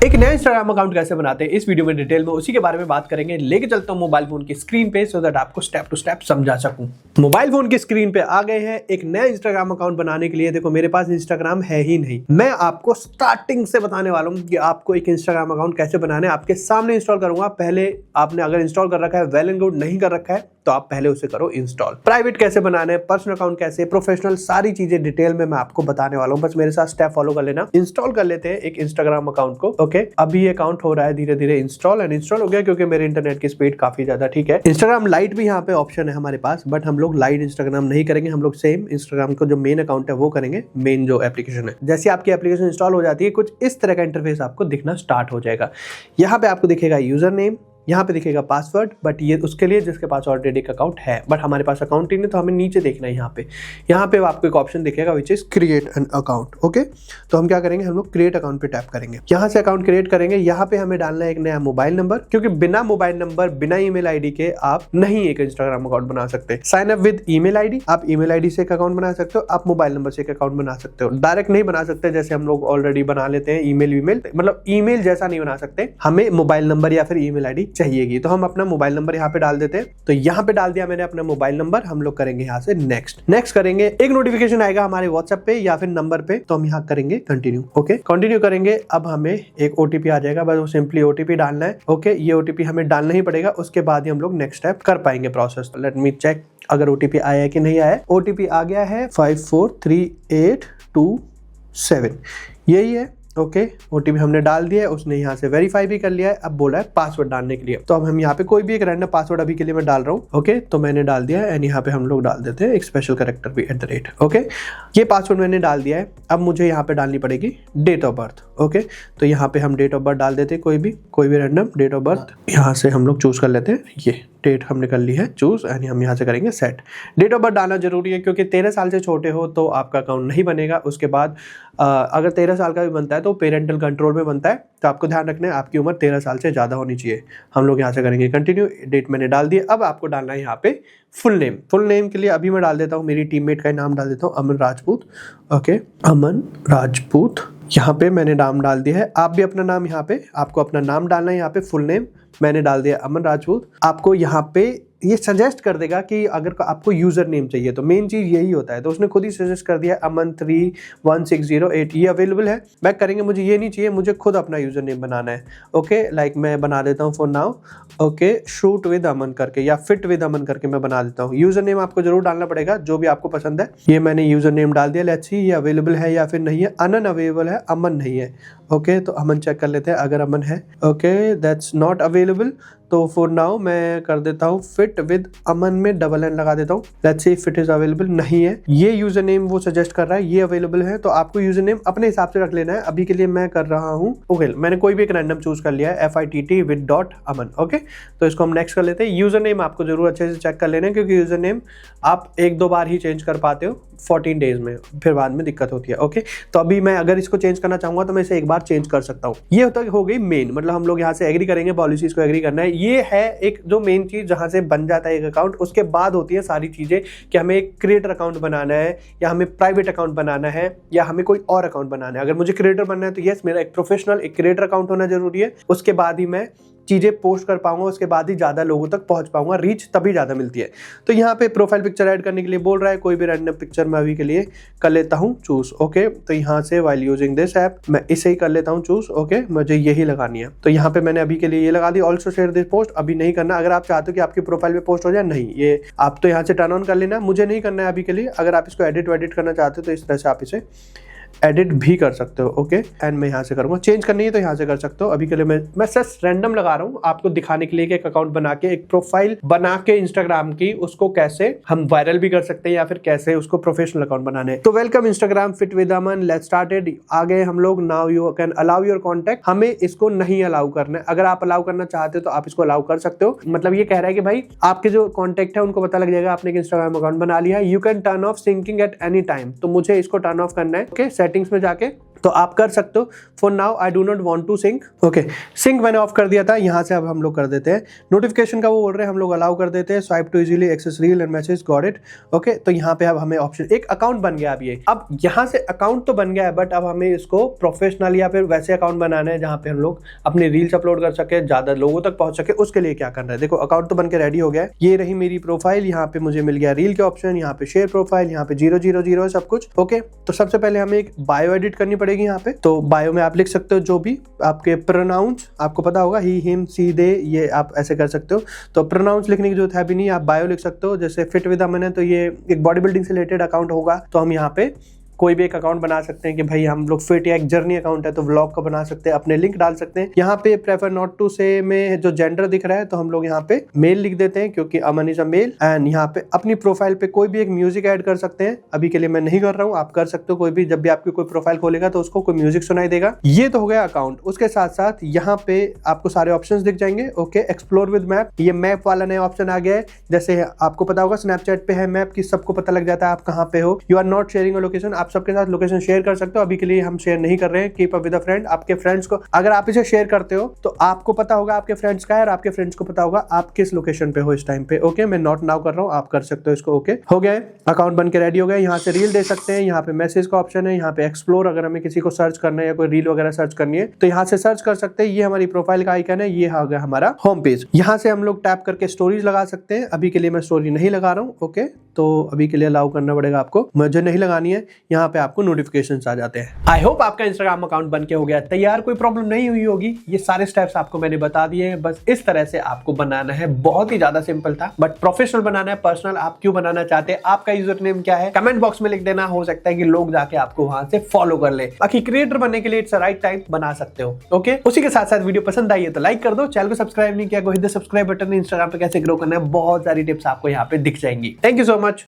एक नया Instagram account कैसे बनाते हैं इस वीडियो में डिटेल में उसी के बारे में बात करेंगे। लेके चलता हूं मोबाइल फोन की स्क्रीन पे सो दैट आपको स्टेप टू स्टेप समझा सकूं। मोबाइल फोन की स्क्रीन पे आ गए हैं। एक नया इंस्टाग्राम अकाउंट बनाने के लिए देखो मेरे पास इंस्टाग्राम है ही नहीं। मैं आपको स्टार्टिंग से बताने वाला हूं कि आपको एक इंस्टाग्राम अकाउंट कैसे बनाना है। आपके सामने इंस्टॉल करूंगा। पहले आपने अगर इंस्टॉल कर रखा है वेल एंड गुड, नहीं कर रखा है तो आप पहले उसे करो इंस्टॉल। प्राइवेट कैसे बनाना है, पर्सनल अकाउंट कैसे, प्रोफेशनल, सारी चीजें डिटेल में मैं आपको बताने वाला हूं। बस मेरे साथ स्टेप फॉलो कर लेना। इंस्टॉल कर लेते हैं एक इंस्टाग्राम अकाउंट को। ओके, अभी ये अकाउंट हो रहा है धीरे धीरे इंस्टॉल एंड इंस्टॉल हो गया क्योंकि मेरे इंटरनेट की स्पीड काफी ज्यादा ठीक है। इंस्टाग्राम लाइट भी यहाँ पे ऑप्शन है हमारे पास, बट हम लोग लाइट इंस्टाग्राम नहीं करेंगे। हम लोग सेम इंस्टाग्राम को जो मेन अकाउंट है वो करेंगे। मेन जो एप्लीकेशन है, जैसे आपकी एप्लीकेशन इंस्टॉल हो जाती है कुछ इस तरह का इंटरफेस आपको दिखना स्टार्ट हो जाएगा। यहाँ पे आपको दिखेगा यूजर नेम, यहाँ पे दिखेगा पासवर्ड, बट ये उसके लिए जिसके पास ऑलरेडी एक अकाउंट है, बट हमारे पास अकाउंट ही नहीं तो हमें नीचे देखना है। यहाँ पे आपको एक ऑप्शन दिखेगा which is create an account. Okay, तो हम क्या करेंगे, हम लोग क्रिएट अकाउंट पे टैप करेंगे। यहाँ से अकाउंट क्रिएट करेंगे। यहाँ पे हमें डालना है एक नया मोबाइल नंबर, क्योंकि बिना मोबाइल नंबर बिना ईमेल आईडी के आप नहीं एक इंस्टाग्राम अकाउंट बना सकते। Sign up with email ID, आप ईमेल आईडी से एक अकाउंट बना सकते हो, आप मोबाइल नंबर से एक अकाउंट बना सकते हो। डायरेक्ट नहीं बना सकते जैसे हम लोग ऑलरेडी बना लेते हैं ईमेल मतलब ईमेल जैसा नहीं बना सकते। हमें मोबाइल नंबर या फिर ईमेल आईडी चाहिएगी, तो हम अपना मोबाइल नंबर यहाँ पे डाल देते हैं। तो यहाँ पे डाल दिया मैंने अपना मोबाइल नंबर। हम लोग करेंगे यहाँ से नेक्स्ट करेंगे। एक नोटिफिकेशन आएगा हमारे व्हाट्सएप पे या फिर नंबर पे, तो हम यहाँ करेंगे कंटिन्यू। ओके, कंटिन्यू करेंगे। अब हमें एक ओटीपी आ जाएगा, बस वो सिंपली ओटीपी डालना है। ओके, ये ओटीपी हमें डालना ही पड़ेगा, उसके बाद ही हम लोग नेक्स्ट स्टेप कर पाएंगे प्रोसेस। लेट मी चेक अगर ओटीपी आया है कि नहीं आया है। ओटीपी आ गया है 543827, यही है। ओके, ओटीपी हमने डाल दिया है, उसने यहाँ से वेरीफाई भी कर लिया है। अब बोला है पासवर्ड डालने के लिए, तो अब हम यहाँ पे कोई भी एक रैंडम पासवर्ड अभी के लिए मैं डाल रहा हूँ। ओके, तो मैंने डाल दिया है एंड यहाँ पे हम लोग डाल देते हैं एक स्पेशल कैरेक्टर भी @। ओके, ये पासवर्ड मैंने डाल दिया है। अब मुझे यहाँ पे डालनी पड़ेगी डेट ऑफ बर्थ। ओके, तो यहाँ पे हम डेट ऑफ बर्थ डाल देते हैं, कोई भी रैंडम डेट ऑफ बर्थ यहाँ से हम लोग चूज कर लेते हैं। ये डेट हमने कर ली है चूज एंड हम यहाँ से करेंगे सेट। डेट ऑफ बर्थ डालना जरूरी है क्योंकि 13 साल से छोटे हो तो आपका अकाउंट नहीं बनेगा। उसके बाद अगर 13 साल का भी बनता है तो पेरेंटल कंट्रोल में बनता है, तो आपको ध्यान रखना है आपकी उम्र 13 साल से ज़्यादा होनी चाहिए। हम लोग यहाँ से करेंगे कंटिन्यू। डेट मैंने डाल दी। अब आपको डालना है यहाँ पे फुल नेम। फुल नेम के लिए अभी मैं डाल देता हूँ, मेरी टीममेट का नाम डाल देता हूँ, अमन राजपूत। ओके, अमन राजपूत यहाँ पे मैंने नाम डाल दिया है। आप भी अपना नाम यहाँ पे आपको अपना नाम डालना है। यहाँ पे फुल नेम मैंने डाल दिया अमन राजपूत। आपको यहाँ पे ये सजेस्ट कर देगा कि अगर आपको यूजर नेम चाहिए, तो मेन चीज यही होता है। तो उसने खुद ही सजेस्ट कर दिया अमन 31608, ये अवेलेबल है। बैक करेंगे, मुझे ये नहीं चाहिए, मुझे खुद अपना यूजर नेम बनाना है। ओके, लाइक मैं बना देता हूँ for now. Okay, shoot with Aman करके या फिट विद अमन करके मैं बना देता हूँ। यूजर नेम आपको जरूर डालना पड़ेगा जो भी आपको पसंद है। ये मैंने यूजर नेम डाल दिया। लेट्स सी ये अवेलेबल है या फिर नहीं है। अनन अवेलेबल है, अमन नहीं है। ओके, तो अमन चेक कर लेते हैं अगर अमन है। ओके, दैट्स नॉट अवेलेबल, तो फॉर नाउ मैं कर देता हूँ फिट विद अमन में $N लगा देता हूँ। Let's see fit is available, नहीं है। ये यूजर नेम वो सजेस्ट कर रहा है, ये अवेलेबल है, तो आपको यूजर नेम अपने हिसाब से रख लेना है। अभी के लिए मैं कर रहा हूँ ओके, मैंने कोई भी एक रैंडम चूज कर लिया है, FITT with .अमन। ओके, तो इसको हम नेक्स्ट कर लेते हैं। यूजर नेम आपको जरूर अच्छे से चेक कर लेना है क्योंकि यूजर नेम आप 1-2 बार ही चेंज कर पाते हो 14 डेज में, फिर बाद में दिक्कत होती है। ओके, तो अभी मैं अगर इसको चेंज करना चाहूंगा तो मैं इसे एक बार चेंज कर सकता हूँ। ये हो गई मेन, मतलब हम लोग यहाँ से एग्री करेंगे, पॉलिसीज को एग्री करना है। ये है एक जो मेन चीज जहां से बन जाता है एक अकाउंट। उसके बाद होती है सारी चीजें कि हमें एक क्रिएटर अकाउंट बनाना है या हमें प्राइवेट अकाउंट बनाना है या हमें कोई और अकाउंट बनाना है। अगर मुझे क्रिएटर बनना है तो यस, मेरा एक प्रोफेशनल एक क्रिएटर अकाउंट होना जरूरी है। उसके बाद ही मैं चीजें पोस्ट कर पाऊंगा, उसके बाद ही ज्यादा लोगों तक पहुंच पाऊंगा, रीच तभी ज्यादा मिलती है। तो यहाँ पे प्रोफाइल पिक्चर ऐड करने के लिए बोल रहा है, कोई भी रैंडम पिक्चर मैं अभी के लिए कर लेता हूँ चूज। ओके, तो यहाँ से व्हाइल यूजिंग दिस ऐप मैं इसे ही कर लेता हूँ चूज। ओके, मुझे यही लगानी है, तो यहाँ पे मैंने अभी के लिए ये लगा दी। ऑल्सो शेयर दिस पोस्ट अभी नहीं करना। अगर आप चाहते हो कि आपकी प्रोफाइल पे पोस्ट हो जाए, नहीं, ये आप तो यहाँ से टर्न ऑन कर लेना, मुझे नहीं करना है अभी के लिए। अगर आप इसको एडिट करना चाहते हो तो इस तरह से आप इसे एडिट भी कर सकते हो। ओके, एंड मैं यहाँ से करूंगा, चेंज करनी है तो यहाँ से कर सकते हो। अभी के लिए मैं सिर्फ रैंडम लगा रहा हूँ आपको दिखाने के लिए कि एक अकाउंट बना के एक प्रोफाइल बना के इंस्टाग्राम की उसको कैसे हम वायरल भी कर सकते हैं या फिर कैसे उसको प्रोफेशनल अकाउंट बनाने हैं। तो welcome Instagram fit with Aman, let's started. आ गए हम लोग। Now you can allow your contact. हमें इसको नहीं अलाउ करना है। अगर आप अलाउ करना चाहते हो तो आप इसको अलाउ कर सकते हो। मतलब ये कह रहा है कि भाई आपके जो कॉन्टैक्ट है उनको पता लग जाएगा आपने एक इंस्टाग्राम अकाउंट बना लिया है। You can turn off syncing at any time, तो मुझे इसको टर्न ऑफ करना है। ओके, सेटिंग्स में जाके तो आप कर सकते हो। For now I do not want to sync. Okay, sync मैंने ऑफ कर दिया था। यहाँ से अब हम लोग कर देते हैं नोटिफिकेशन का, वो बोल रहे हैं हम लोग अलाउ कर देते हैं, swipe to easily access reel and message, got it. Okay, तो यहाँ पे अब हमें ऑप्शन, एक अकाउंट बन गया। अब ये अब यहाँ से अकाउंट तो बन गया है, बट अब हमें इसको प्रोफेशनल या फिर वैसे अकाउंट बनाना है जहाँ पे हम लोग अपनी रील्स अपलोड कर सके, ज्यादा लोगों तक पहुंच सके। उसके लिए क्या करना है, देखो अकाउंट तो बन के रेडी हो गया है। ये रही मेरी प्रोफाइल, यहाँ पे मुझे मिल गया रील के ऑप्शन, यहाँ पे शेयर प्रोफाइल, यहाँ पे 000 है सब कुछ। ओके, तो सबसे पहले हमें एक बायो एडिट करनी पड़ेगी यहाँ पे। तो बायो में आप लिख सकते हो जो भी आपके प्रोनाउंस, आपको पता होगा ही, हिम, सी, दे, ये आप ऐसे कर सकते हो। तो प्रोनाउंस लिखने की जरूरत है भी नहीं, आप बायो लिख सकते हो। जैसे फिट विद अमन है तो ये एक बॉडी बिल्डिंग से रिलेटेड अकाउंट होगा, तो हम यहाँ पे कोई भी एक अकाउंट बना सकते हैं कि भाई हम लोग फिट, या एक जर्नी अकाउंट है तो व्लॉग का बना सकते हैं, अपने लिंक डाल सकते हैं। यहाँ पे प्रेफर नॉट टू से में जो जेंडर दिख रहा है तो हम लोग यहाँ पे मेल लिख देते हैं क्योंकि अमन इज अ मेल। एंड यहाँ पे अपनी प्रोफाइल पे कोई भी एक म्यूजिक ऐड कर सकते हैं। अभी के लिए मैं नहीं कर रहा हूँ, आप कर सकते हो कोई भी, जब भी आपकी कोई प्रोफाइल खोलेगा तो उसको कोई म्यूजिक सुनाई देगा। ये तो हो गया अकाउंट। उसके साथ साथ यहाँ पे आपको सारे ऑप्शंस दिख जाएंगे। ओके, एक्सप्लोर विद मैप, ये मैप वाला नया ऑप्शन आ गया है। जैसे आपको पता होगा स्नैपचैट पे है मैप की, सबको पता लग जाता है आप कहाँ पे हो। You are not sharing a location, आप सबके साथ लोकेशन शेयर कर सकते हो। अभी के लिए हम शेयर नहीं कर रहे हैं, keep up with a friend. आपके फ्रेंड्स को, अगर आप इसे शेयर करते हो तो आपको पता होगा आपके फ्रेंड्स का है, और आपके फ्रेंड्स को पता होगा आप किस लोकेशन पे हो इस टाइम पे। ओके, मैं नॉट नाउ कर रहा हूँ, आप कर सकते हो इसको। ओके, हो गया, अकाउंट बन के रेडी हो गया। यहाँ से रील दे सकते हैं, यहाँ पे मैसेज का ऑप्शन है, यहाँ पे एक्सप्लोर, अगर हमें किसी को सर्च करना है या कोई रील वगैरह सर्च करनी है तो यहाँ से सर्च कर सकते हैं। ये हमारी प्रोफाइल का आइकन है, ये हो गया हमारा होम पेज। यहाँ से हम लोग टैप करके स्टोरीज लगा सकते हैं। अभी के लिए मैं स्टोरी नहीं लगा रहा हूँ। ओके, तो अभी के लिए अलाउ करना पड़ेगा आपको, मुझे नहीं लगानी है। यहाँ पे आपको नोटिफिकेशंस आ जाते हैं। आई होप आपका इंस्टाग्राम अकाउंट बन के हो गया तैयार, कोई प्रॉब्लम नहीं हुई होगी। ये सारे स्टेप्स आपको मैंने बता दिए हैं, बस इस तरह से आपको बनाना है। बहुत ही ज्यादा सिंपल था, बट प्रोफेशनल बनाना है। पर्सनल आप क्यों बनाना चाहते हैं, आपका यूजर नेम क्या है, कमेंट बॉक्स में लिख देना। हो सकता है कि लोग जाके आपको वहां से फॉलो कर ले। बाकी क्रिएटर बनने के लिए इट्स राइट टाइम, बना सकते हो। ओके, उसी के साथ साथ वीडियो पसंद आई है तो लाइक कर दो। चैनल को सब्सक्राइब नहीं किया, hit the subscribe button. Instagram पे कैसे ग्रो करना है, बहुत सारी टिप्स आपको यहाँ पे दिख जाएंगी। Thank you so much.